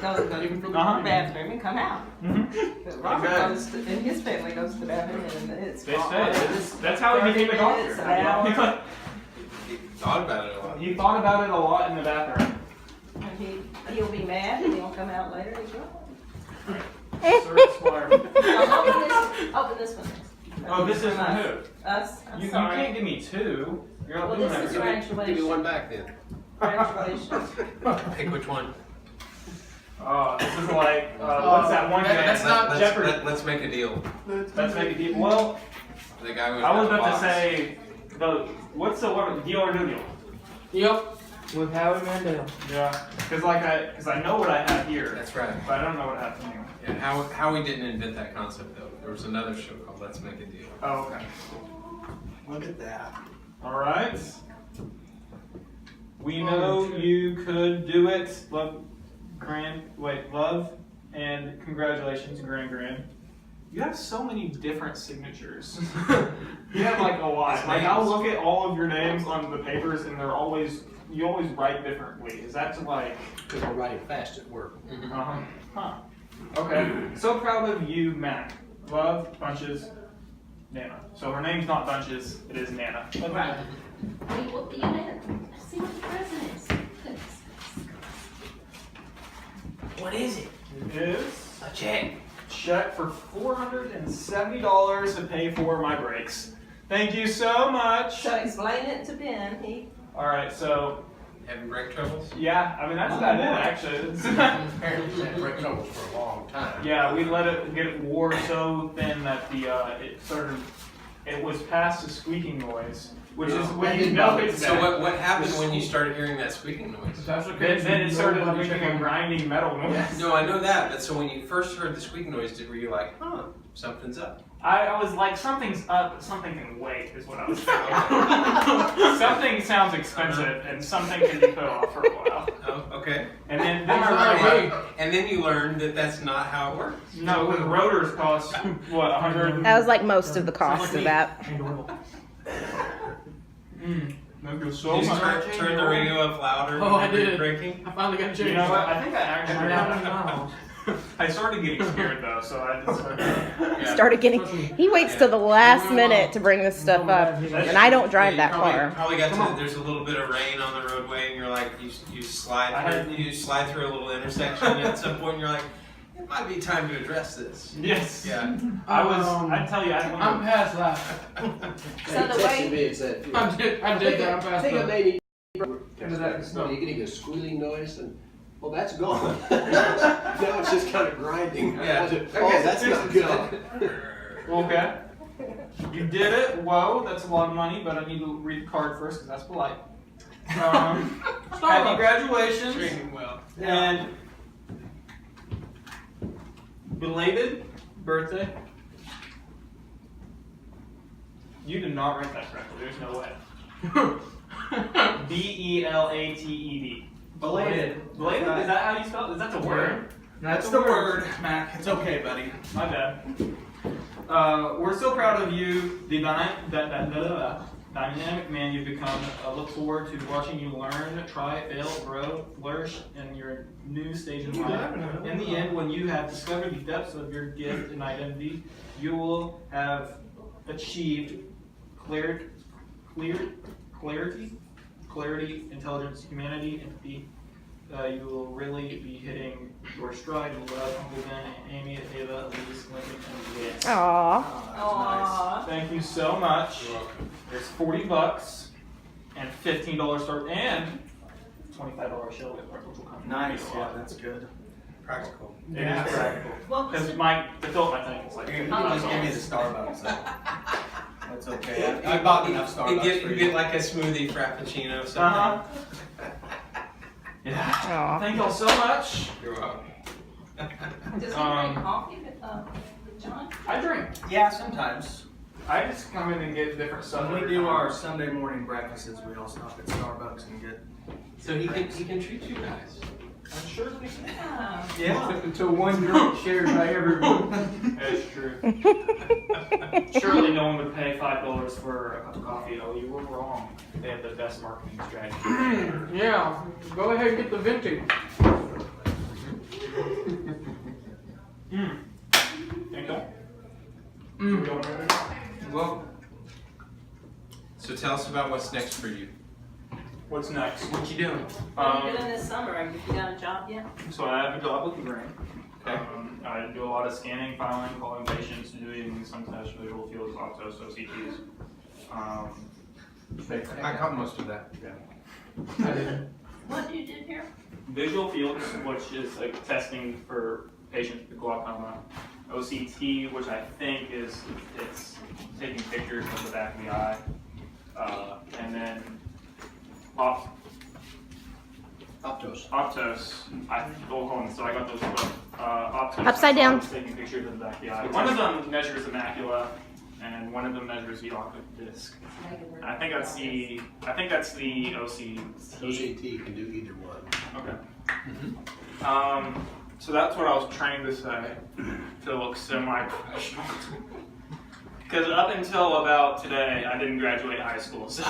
go to the bathroom and come out. But Robert goes to, and his family goes to the bathroom and it's That's how he became a doctor. He thought about it a lot. He thought about it a lot in the bathroom. And he'll be mad and he'll come out later and go. Open this one. Oh, this is from who? Us. I'm You sorry. can't give me two. You're not Well, doing this that. is right? congratulations. Give me one back then. Congratulations. Pick which one. This is like, what's that one game? That's not Jeopardy. Let's make a deal. Let's make a deal. Well, The guy who's I was got the about to box. say, what's the word? Deal or no deal? Yep. With Howie Mandel. Yeah. Because I know what I have here, That's right. but I don't know what I have from you. Yeah, Howie didn't invent that concept though. There was another show called Let's Make a Deal. Oh, okay. Look at that. All right. We know you could do it. Love, and congratulations, Grand. You have so many different signatures. You have like a lot. Like I'll look at all of your names on the papers, and you always write differently. Is that to like? Because we're writing fast at work. Uh-huh. Huh. Okay. So proud of you, Mac. Love, Bunches, Nana. So her name's not Bunches, it is Nana. Right. Wait, what the unit? See what the present is. Goodness. What is it? It is A check. check for $470 to pay for my brakes. Thank you so much. So explain it to Ben. All right, so Having brake troubles? yeah, I mean that's about it actually. Apparently we've had brake troubles for a long time. Yeah, we let it get wore so thin that it was past the squeaking noise, which is when you know it's So bad. what happened when you started hearing that squeaking noise? Then it started making a grinding metal noise. No, I know that, but so when you first heard the squeaking noise, were you like, huh, something's up? I was like, something's up, but something can wait, is what I was thinking. Something sounds expensive, and something can be put off for a while. Oh, okay. And then That's I right. realized, And then you learned that that's not how it works. no, with rotors cost, what, 100? That was like most of the cost of that. Thank you so Did you much. turn the radio up louder? Oh, I when you were did. Braking? I finally got a change. You know what, I think I actually, Wow. I started getting scared though, so I just started. Yeah. Started getting. He waits till the last minute to bring this stuff up, and I don't drive Yeah, that you car. Probably got to. There's a little bit of rain on the roadway, and you're like, you slide through a little intersection, and at some point you're like, it might be time to address this. Yes. Yeah. I tell you, I I'm past that. So the way I did that. I'm I past think I that. may need Into that so you're getting a squealing noise and well that's gone. Now it's just kind of grinding. Yeah. Oh, that's not good. Okay. You did it. Whoa, that's a lot of money, but I need to read the card first because that's polite. Happy graduations Treating well. and belated birthday. You did not write that correctly. There's no way. B-E-L-A-T-E-D. Belated. Belated? Is that how you spell it? Is that the word? That's the word, Mac. It's okay, buddy. My bad. We're so proud of you, the dynamic man you've become. Look forward to watching you learn, try, fail, grow, flourish in your new stage in life. In the end, when you have discovered the depths of your gift and identity, you will have achieved clarity, intelligence, humanity, empathy. You will really be hitting your stride. You love Uncle Ben, Amy, Ava, Elise, Lincoln, and Liz. Aww. Aw. Thank you so much. You're welcome. There's $40 and $15 start and $25 show gift card, which will come. Nice. in a Yeah, lot. that's good. Practical. It is practical. What was Because it? to fill up my tank, it's like. You just give me the Starbucks. That's okay. I bought enough You Starbucks get, for you you. get like a smoothie frappuccino or something. Uh-huh. Yeah. Aw. Thank y'all so much. You're welcome. Does he drink coffee with John? I drink. Yeah, sometimes. I just come in and get different stuff. When we do our Sunday morning breakfasts, we all stop at Starbucks and get. So he can treat you guys. I'm sure we can. Yeah. Until one drink shared by everyone. That's true. Surely no one would pay $5 for a cup of coffee. Oh, you were wrong. They have the best marketing strategy. Yeah, go ahead and get the venti. tell us about what's next for you. What's next? What you doing? What are you doing this summer? Have you got a job yet? So I have a job with the grant. Okay. I do a lot of scanning, filing, calling patients, doing some test visual fields, Optos, OCTs. I caught most of that. What you did here? Visual fields, which is like testing for patients with glaucoma. OCT, which I think it's taking pictures of the back of the eye. And then Optos. Optos, hold on, so I got those both. Optos. Upside down. Taking pictures of the back of the eye. One of them measures the macula, and one of them measures the optic disc. I think that's the OCT. OCT can do either one. Okay. So that's what I was trying to say to look semi-professional. Because up until about today, I didn't graduate high school, so.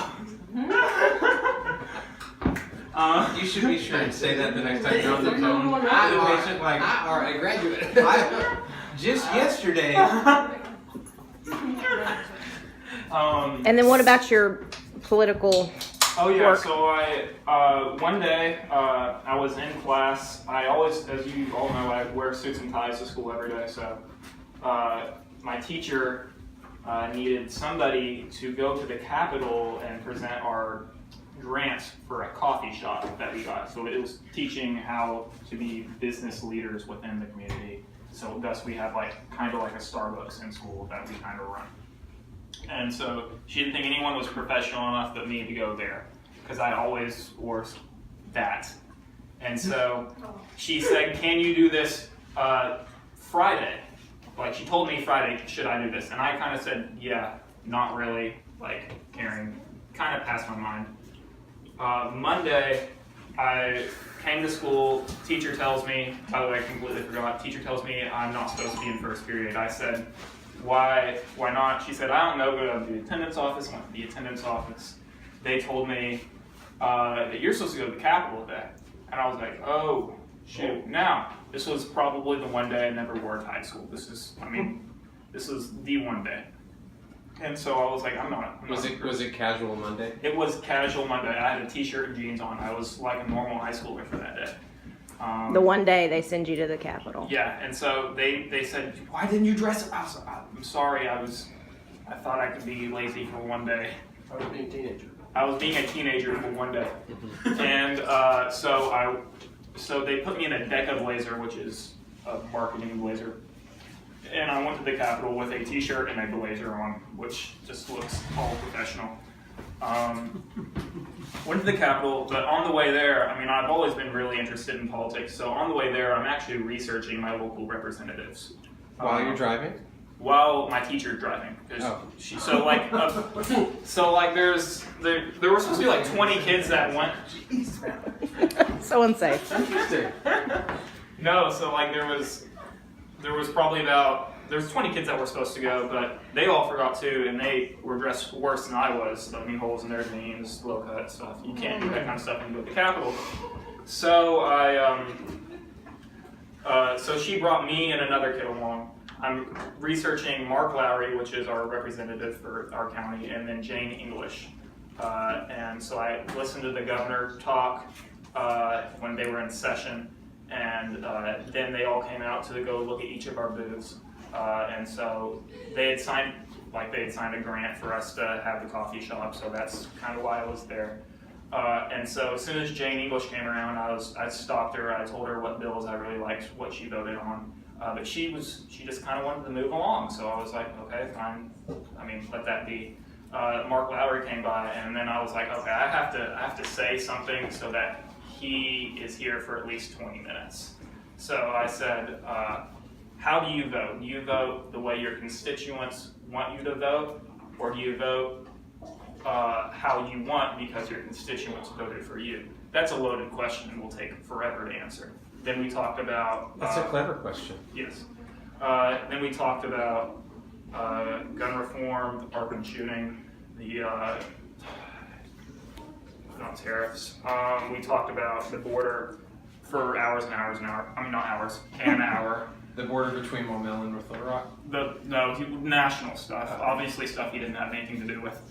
You should be sure and say that the next time you're on the phone. I graduated. Just yesterday. And then what about your political? Oh yeah, work? so one day, I was in class. I always, as you all know, I wear suits and ties to school every day, so my teacher needed somebody to go to the Capitol and present our grant for a coffee shop that we got. So it was teaching how to be business leaders within the community. So thus we have kind of like a Starbucks in school that we kind of run. And so she didn't think anyone was professional enough but me to go there, because I always wore that. And so she said, can you do this Friday? Like, she told me Friday, should I do this? And I kind of said, yeah, not really, caring, kind of passed my mind. Monday, I came to school, teacher tells me, by the way, I completely forgot, teacher tells me I'm not supposed to be in first period. I said, why not? She said, I don't know, go to the attendance office. Went to the attendance office. They told me that you're supposed to go to the Capitol today. And I was like, oh, shoot. Now, this was probably the one day I never wore a tie to school. This was the one day. And so I was like, I'm not. Was it casual Monday? It was casual Monday. I had a t-shirt and jeans on. I was like a normal high schooler for that day. The one day they send you to the Capitol. Yeah, and so they said, why didn't you dress up? I was like, I'm sorry, I thought I could be lazy for one day. I was being a teenager. I was being a teenager for one day. And so they put me in a DECA blazer, which is a marketing blazer. And I went to the Capitol with a t-shirt and a blazer on, which just looks all professional. Went to the Capitol, but on the way there, I've always been really interested in politics, so on the way there, I'm actually researching my local representatives. While you're driving? While my teacher's driving. Oh. There were supposed to be 20 kids that went. So unsafe. Interesting. No, so there was probably there's 20 kids that were supposed to go, but they all forgot to, and they were dressed worse than I was, holes in their jeans, low cut stuff. You can't do that kind of stuff when you go to the Capitol. So so she brought me and another kid along. I'm researching Mark Lowry, which is our representative for our county, and then Jane English. And so I listened to the governor talk when they were in session. And then they all came out to go look at each of our booths. And so they had signed a grant for us to have the coffee shop, so that's kind of why I was there. And so as soon as Jane English came around, I stopped her, I told her what bills I really liked, what she voted on. But she just kind of wanted to move along, so I was like, okay, fine, let that be. Mark Lowry came by, and then I was like, okay, I have to say something so that he is here for at least 20 minutes. So I said, how do you vote? Do you vote the way your constituents want you to vote, or do you vote how you want because your constituents voted for you? That's a loaded question and will take forever to answer. Then we talked about... That's a clever question. Yes. Then we talked about gun reform, urban shooting, the tariffs. We talked about the border for hours and hours and hours. Not hours, an hour. The border between Maumelle and North Little Rock? National stuff. Obviously stuff he didn't have anything to do with.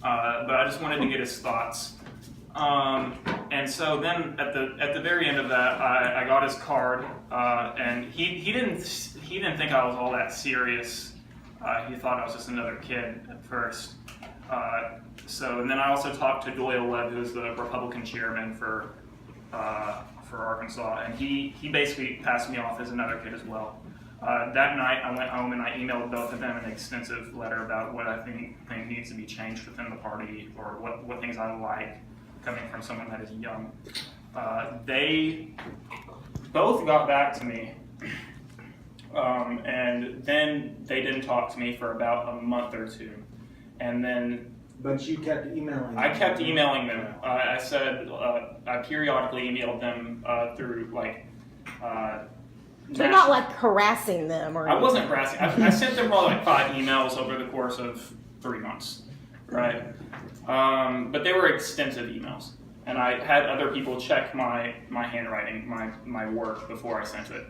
but I just wanted to get his thoughts. And so then at the very end of that, I got his card, and he didn't think I was all that serious. He thought I was just another kid at first. And then I also talked to Doyle Webb, who's the Republican chairman for Arkansas, and he basically passed me off as another kid as well. That night I went home and I emailed both of them an extensive letter about what I think needs to be changed within the party, or what things I like coming from someone that is young. They both got back to me, and then they didn't talk to me for about a month or two, and then But you kept emailing them. I kept emailing them. I said I periodically emailed them through like. So you're not like harassing them or I wasn't harassing. I sent them probably like 5 emails over the course of 3 months, right? But they were extensive emails, and I had other people check my handwriting, my work before I sent it.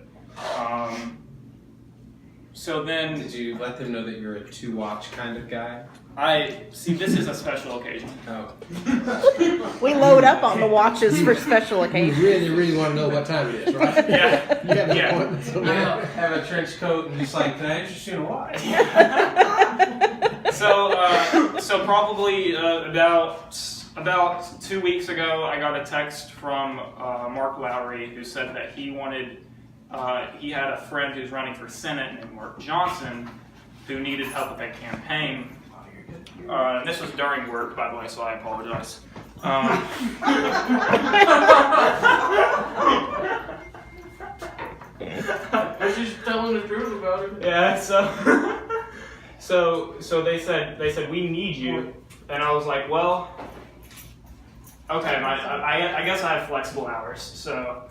So then, Did you let them know that you're a 2-watch kind of guy? this is a special occasion. Oh. we load up on the watches for special You occasions. really want to know what time it is, right? Yeah. You have an Yeah. appointment You somewhere. know, have a trench coat and just like, can I interest you in a watch? So probably about 2 weeks ago, I got a text from Mark Lowry, who said that he had a friend who's running for Senate named Mark Johnson, who needed help with a campaign. And this was during work, by the way, so I apologize. I was just telling the truth about it. Yeah, so they said we need you, and I was like, well, okay, I guess I have flexible hours, so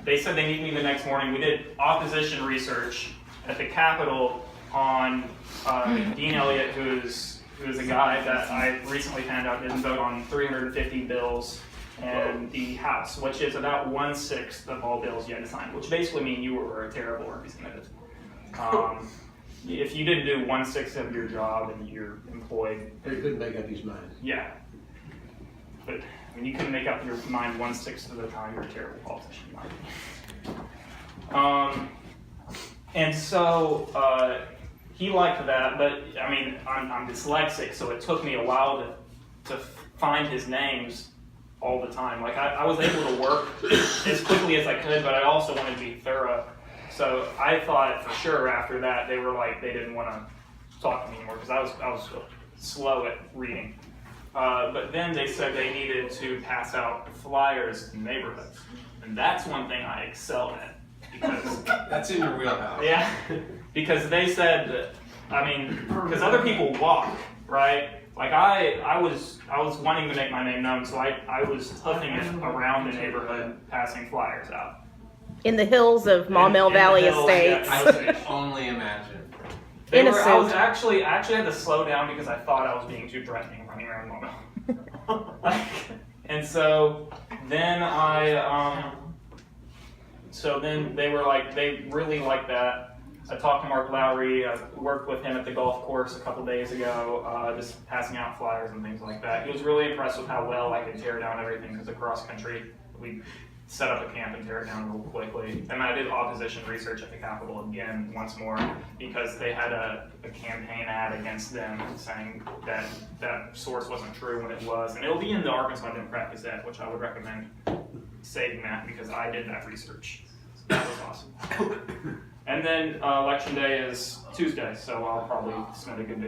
they said they need me the next morning. We did opposition research at the Capitol on Dean Elliott, who's a guy that I recently found out didn't vote on 350 bills in the House, which is about 1/6 of all bills you had to sign, which basically means you were a terrible representative. If you didn't do 1/6 of your job and you're employed, He couldn't make up his mind. yeah. But when you couldn't make up your mind 1/6 of the time, you're a terrible politician. And so he liked that, but I mean, I'm dyslexic, so it took me a while to find his names all the time. Like I was able to work as quickly as I could, but I also wanted to be thorough. So I thought for sure after that they were like they didn't want to talk to me anymore because I was slow at reading. But then they said they needed to pass out flyers in neighborhoods, and that's one thing I excel at because That's in your wheelhouse. yeah, because they said, I mean, because other people walk, right? Like I was wanting to make my name known, so I was hoofing it around the neighborhood, passing flyers out. In the hills of Maumelle In the Valley hills, Estates. yeah. I can only imagine. I Innocent. was actually I had to slow down because I thought I was being too threatening running around Maumelle. And so then then they were like, they really liked that. I talked to Mark Lowry. I worked with him at the golf course a couple days ago, just passing out flyers and things like that. He was really impressed with how well I could tear down everything because across country we set up a camp and tear it down real quickly. And I did opposition research at the Capitol again once more because they had a campaign ad against them saying that that source wasn't true when it was. And it'll be in the Arkansas Democrat Gazette, which I would recommend saving that because I did that research. So that was awesome. And then election day is Tuesday, so I'll probably spend a good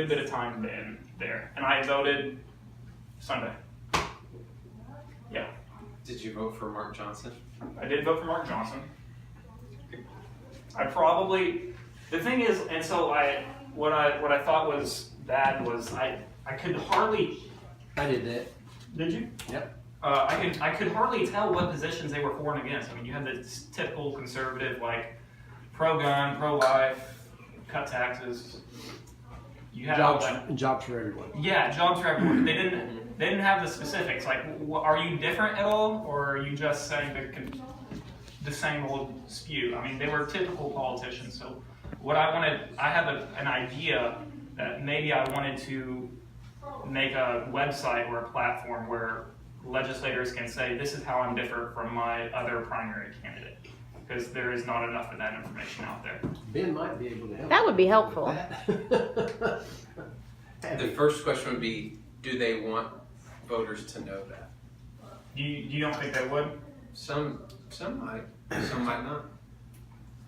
bit of time there. And I voted Sunday. Yeah. Did you vote for Mark Johnson? I did vote for Mark Johnson. The thing is, and so what I thought was bad was I could hardly. I did that. Did you? Yep. I could hardly tell what positions they were for and against. I mean, you had the typical conservative, like pro-gun, pro-life, cut taxes. You had all that. Jobs for everyone. Yeah, jobs for everyone. They didn't have the specifics. Like, are you different at all, or are you just saying the same old spew? I mean, they were typical politicians. So what I wanted, I have an idea that maybe I wanted to make a website or a platform where legislators can say, this is how I'm different from my other primary candidate, because there is not enough of that information out there. Ben might be able to help. That would be helpful. The first question would be, do they want voters to know that? You don't think they would? Some might, some might not.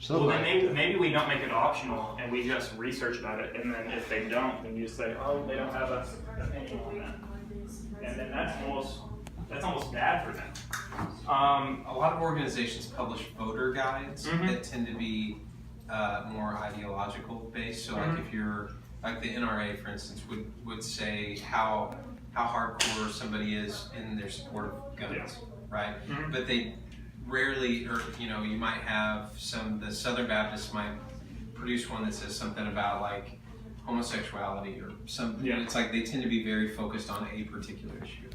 Well, then maybe we don't make it optional and we just research about it, and then if they don't, then you just say, oh, they don't have an opinion on that. And then that's almost bad for them. A lot of organizations publish voter guides Mhm. that tend to be more ideological based. So like if you're, like the NRA for instance would say how hardcore somebody is in their support of guns, right? Mhm. But they rarely, or you might have the Southern Baptists might produce one that says something about like homosexuality or something. Yeah. It's like they tend to be very focused on a particular issue.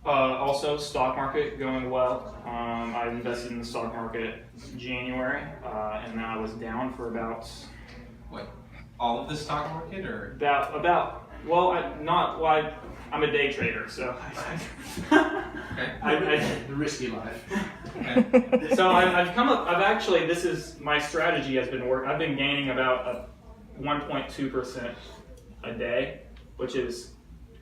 Also, stock market going well. I invested in the stock market January, and I was down for about All of the stock market, or I'm a day trader, so The risky life. so I've come up. This is my strategy has been working. I've been gaining about 1.2% a day, which is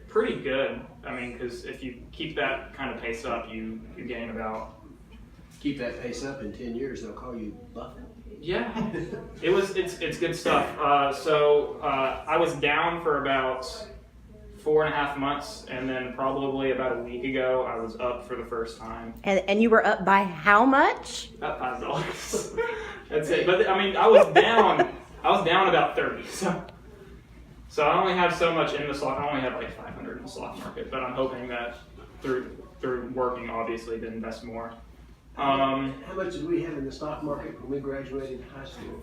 pretty good. I mean, because if you keep that kind of pace up, you gain about. Keep that pace up in 10 years, they'll call you Buffett. Yeah, it's good stuff. I was down for about 4.5 months, and then probably about a week ago, I was up for the first time. And you were up by how much? About $5. That's it. But I mean, I was down about 30. So I only have so much in the stock. I only have like 500 in the stock market, but I'm hoping that through working, obviously, to invest more. How much did we have in the stock market when we graduated high school?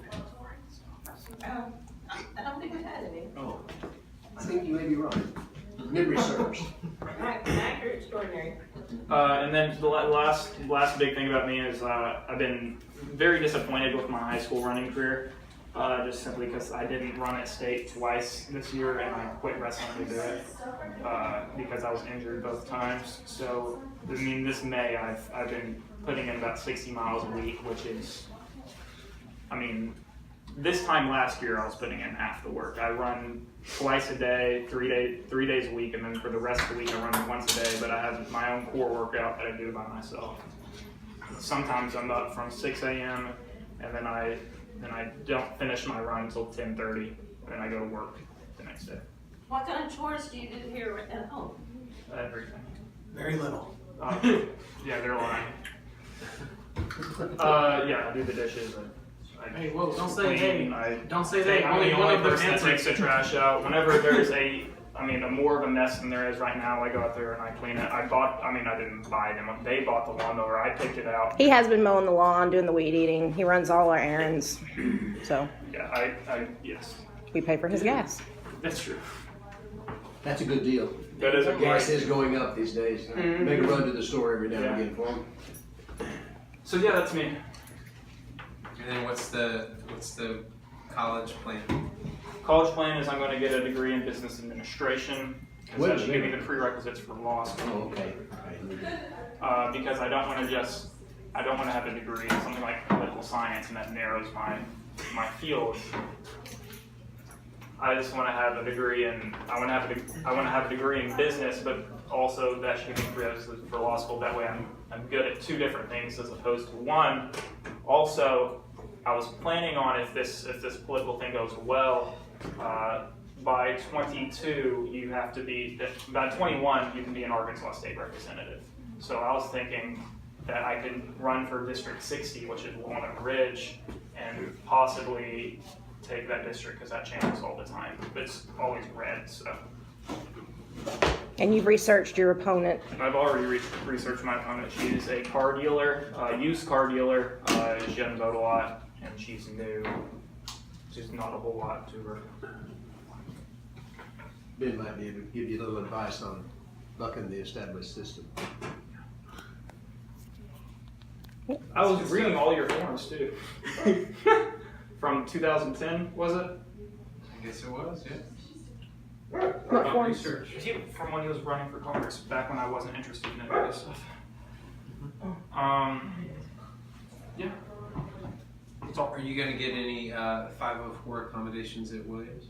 I don't think we had any. Oh, I think you may be right. Memory serves. Accurate, extraordinary. And then the last big thing about me is I've been very disappointed with my high school running career, just simply because I didn't run at state twice this year, and I quit wrestling to do it because I was injured both times. So I mean, this May I've been putting in about 60 miles a week, which is, I mean, this time last year I was putting in half the work. I run twice a day, 3 days a week, and then for the rest of the week I run once a day, but I have my own core workout that I do by myself. Sometimes I'm up from 6 a.m. and then I don't finish my run until 10:30, and then I go to work the next day. What kind of chores do you do here at home? Everything. Very little. Yeah, they're lying. Yeah, I do the dishes. Hey, whoa, don't say clean, hey. Don't say that. I'm the Only only person that answer. takes the trash out. Whenever there's more of a mess than there is right now, I go out there and I clean it. I didn't buy them. They bought the lawnmower. I picked it out. He has been mowing the lawn, doing the weed eating. He runs all our errands. So Yeah, yes, we pay for his gas. that's true. That's a good deal. That is a Gas great. is going up these days. Mhm. Make a run to the store every now Yeah. and again for them. So yeah, that's me. And then what's the college plan? College plan is I'm going to get a degree in business administration. Because Wait a that should give me minute. the prerequisites for law school. Oh, okay. Because I don't want to have a degree in something like political science, and that narrows my field. I just want to have a degree in I want to have a degree in business, but also that should give me prerequisites for law school. That way I'm good at two different things as opposed to one. Also, I was planning on if this political thing goes well, by 22 you have to be by 21 you can be an Arkansas State representative. So I was thinking that I could run for District 60, which is Walnut Ridge, and possibly take that district because that changes all the time. It's always red, so. And you've researched your opponent. I've already researched my opponent. She's a car dealer, used car dealer. She doesn't vote a lot, and she's new. There's not a whole lot to her. Ben might be able to give you a little advice on bucking the established system. I was reading all your forms too. From 2010, was it? I guess it was, yeah. What form? Research. He, from when he was running for Congress, back when I wasn't interested in any of this stuff. Yeah. That's all. Are you gonna get any 504 accommodations at Williams?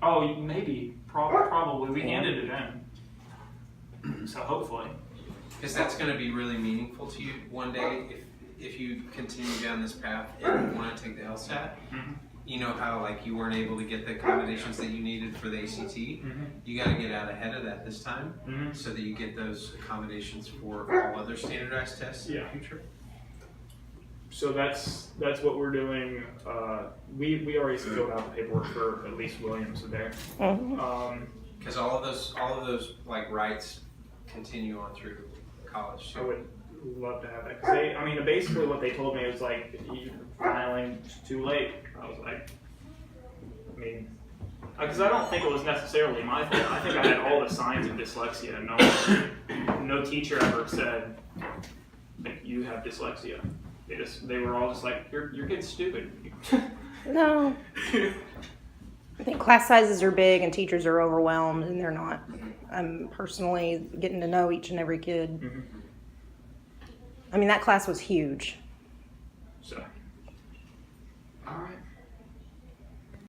Oh, maybe. Probably. We handed it in. So hopefully. Because that's gonna be really meaningful to you one day if you continue down this path and you wanna take the LSAT. Mm-hmm. You know how like you weren't able to get the accommodations that you needed for the ACT? Mm-hmm. You gotta get out ahead of that this time Mm-hmm. so that you get those accommodations for all other standardized tests in the Yeah. future. So that's what we're doing. We already filled out the paperwork for at least Williams there. Mhm. Because all of those like rights continue on through college. I So would love to have that. Cause basically what they told me was like, you're filing too late. I was like, because I don't think it was necessarily my fault. I think I had all the signs of dyslexia. No teacher ever said that you have dyslexia. They were all just like, your kid's stupid. No. I think class sizes are big and teachers are overwhelmed, and they're not. I'm personally getting to know each and every kid. Mhm. I mean, that class was huge. So, all right.